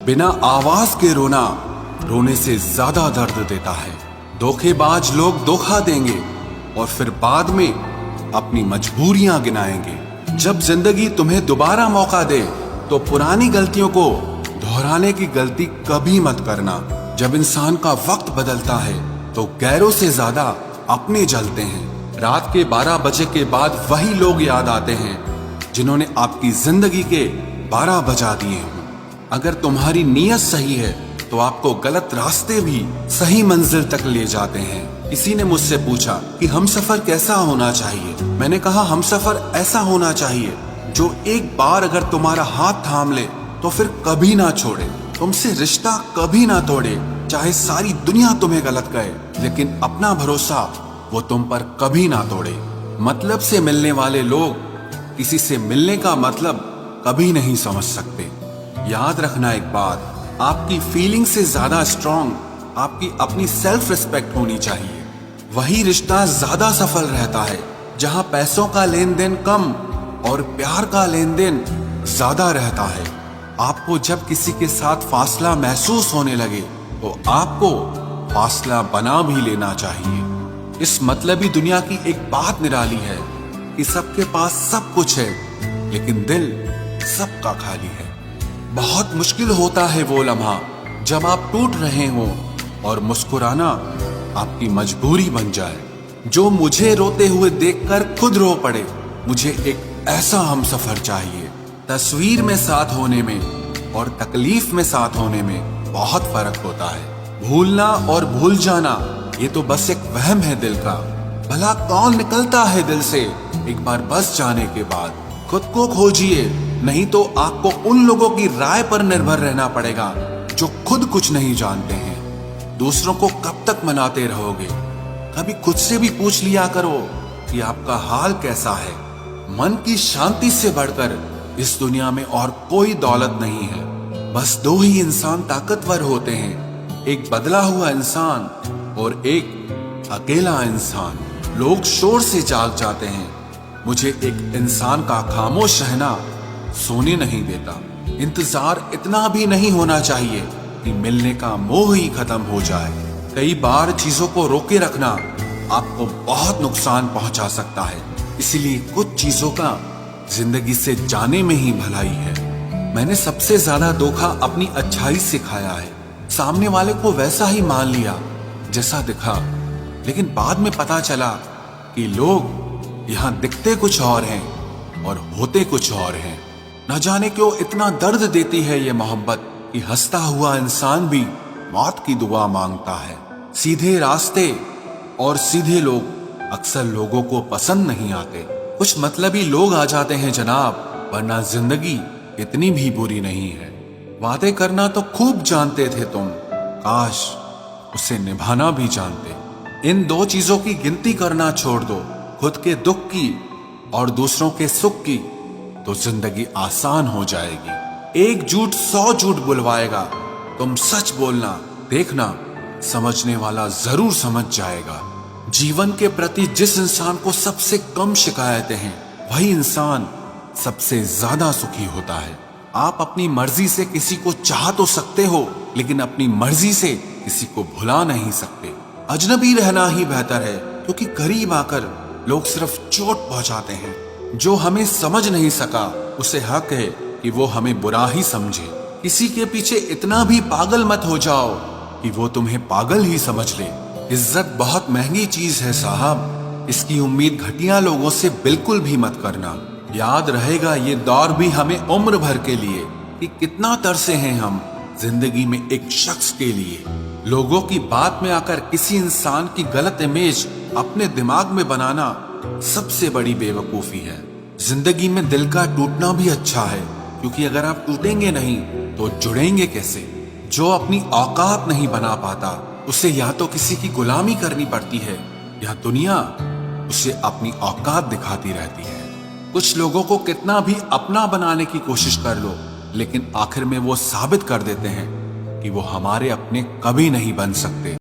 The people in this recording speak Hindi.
बिना आवाज के रोना रोने से ज्यादा दर्द देता है। धोखेबाज लोग धोखा देंगे और फिर बाद में अपनी मजबूरियां गिनाएंगे। जब जिंदगी तुम्हें दोबारा मौका दे तो पुरानी गलतियों को दोहराने की गलती कभी मत करना। जब इंसान का वक्त बदलता है तो गैरों से ज्यादा अपने जलते हैं। रात के 12 बजे के बाद वही लोग याद आते हैं जिन्होंने आपकी जिंदगी के 12 बजा दिए हों। अगर तुम्हारी नीयत सही है तो आपको गलत रास्ते भी सही मंजिल तक ले जाते हैं। किसी ने मुझसे पूछा कि हमसफर कैसा होना चाहिए। मैंने कहा हमसफर ऐसा होना चाहिए जो एक बार अगर तुम्हारा हाथ थाम ले तो फिर कभी ना छोड़े, तुमसे रिश्ता कभी ना तोड़े। चाहे सारी दुनिया तुम्हें गलत कहे, लेकिन अपना भरोसा वो तुम पर कभी ना तोड़े। मतलब से मिलने वाले लोग किसी से मिलने का मतलब कभी नहीं समझ सकते। याद रखना एक बात, आपकी फीलिंग से ज्यादा स्ट्रॉन्ग आपकी अपनी सेल्फ रिस्पेक्ट होनी चाहिए। वही रिश्ता ज्यादा सफल रहता है जहां पैसों का लेन देन कम और प्यार का लेन देन ज्यादा रहता है। आपको जब किसी के साथ फासला महसूस होने लगे तो आपको फासला बना भी लेना चाहिए। इस मतलबी दुनिया की एक बात निराली है कि सबके पास सब कुछ है लेकिन दिल सबका खाली है। बहुत मुश्किल होता है वो लम्हा जब आप टूट रहे हो और मुस्कुराना आपकी मजबूरी बन जाए। जो मुझे रोते हुए देखकर खुद रो पड़े। मुझे एक ऐसा हमसफर चाहिए। तस्वीर में साथ होने में और तकलीफ में साथ होने में बहुत फर्क होता है। भूलना और भूल जाना ये तो बस एक वहम है दिल का। भला कौन निकलता है दिल से एक बार बस जाने के बाद। खुद को खोजिए, नहीं तो आपको उन लोगों की राय पर निर्भर रहना पड़ेगा जो खुद कुछ नहीं जानते हैं। दूसरों को कब तक मनाते रहोगे? कभी खुद से भी पूछ लिया करो कि आपका हाल कैसा है। मन की शांति से बढ़कर इस दुनिया में और कोई दौलत नहीं है। बस दो ही इंसान ताकतवर होते हैं, एक बदला हुआ इंसान और एक अकेला इंसान। लोग शोर से जाग जाते हैं, मुझे एक इंसान का खामोश रहना सोने नहीं देता। इंतजार इतना भी नहीं होना चाहिए कि मिलने का मोह ही खत्म हो जाए। कई बार चीजों को रोके रखना आपको बहुत नुकसान पहुंचा सकता है। इसलिए कुछ चीजों का जिंदगी से जाने में ही भलाई है। मैंने सबसे ज्यादा धोखा अपनी अच्छाई से खाया है। सामने वाले को वैसा ही मान लिया जैसा दिखा, लेकिन बाद में पता चला कि लोग यहाँ दिखते कुछ और हैं और होते कुछ और हैं। न जाने क्यों इतना दर्द देती है ये मोहब्बत कि हंसता हुआ इंसान भी मौत की दुआ मांगता है। सीधे रास्ते और सीधे लोग अक्सर लोगों को पसंद नहीं आते। कुछ मतलबी लोग आ जाते हैं जनाब, वरना जिंदगी इतनी भी बुरी नहीं है। वादे करना तो खूब जानते थे तुम, काश उसे निभाना भी जानते। इन दो चीजों की गिनती करना छोड़ दो, खुद के दुख की और दूसरों के सुख की, तो जिंदगी आसान हो जाएगी। एक झूठ 100 झूठ बुलवाएगा। तुम सच बोलना, देखना समझने वाला जरूर समझ जाएगा। जीवन के प्रति जिस इंसान को सबसे कम शिकायतें हैं वही इंसान सबसे ज्यादा सुखी होता है। आप अपनी मर्जी से किसी को चाह तो सकते हो, लेकिन अपनी मर्जी से किसी को भुला नहीं सकते। अजनबी रहना ही बेहतर है, क्योंकि करीब आकर लोग सिर्फ चोट पहुंचाते हैं। जो हमें समझ नहीं सका उसे हक है कि वो हमें बुरा ही समझे। किसी के पीछे इतना भी पागल मत हो जाओ कि वो तुम्हें पागल ही समझ ले। इज्जत बहुत महंगी चीज है साहब, इसकी उम्मीद घटिया लोगों से बिल्कुल भी मत करना। याद रहेगा ये दौर भी हमें उम्र भर के लिए कि कितना तरसे हैं हम जिंदगी में एक शख्स के लिए। लोगों की बात में आकर किसी इंसान की गलत इमेज अपने दिमाग में बनाना सबसे बड़ी बेवकूफी है। जिंदगी में दिल का टूटना भी अच्छा है, क्योंकि अगर आप टूटेंगे नहीं तो जुड़ेंगे कैसे। जो अपनी औकात नहीं बना पाता उसे या तो किसी की गुलामी करनी पड़ती है या दुनिया उसे अपनी औकात दिखाती रहती है। कुछ लोगों को कितना भी अपना बनाने की कोशिश कर लो, लेकिन आखिर में वो साबित कर देते हैं कि वो हमारे अपने कभी नहीं बन सकते।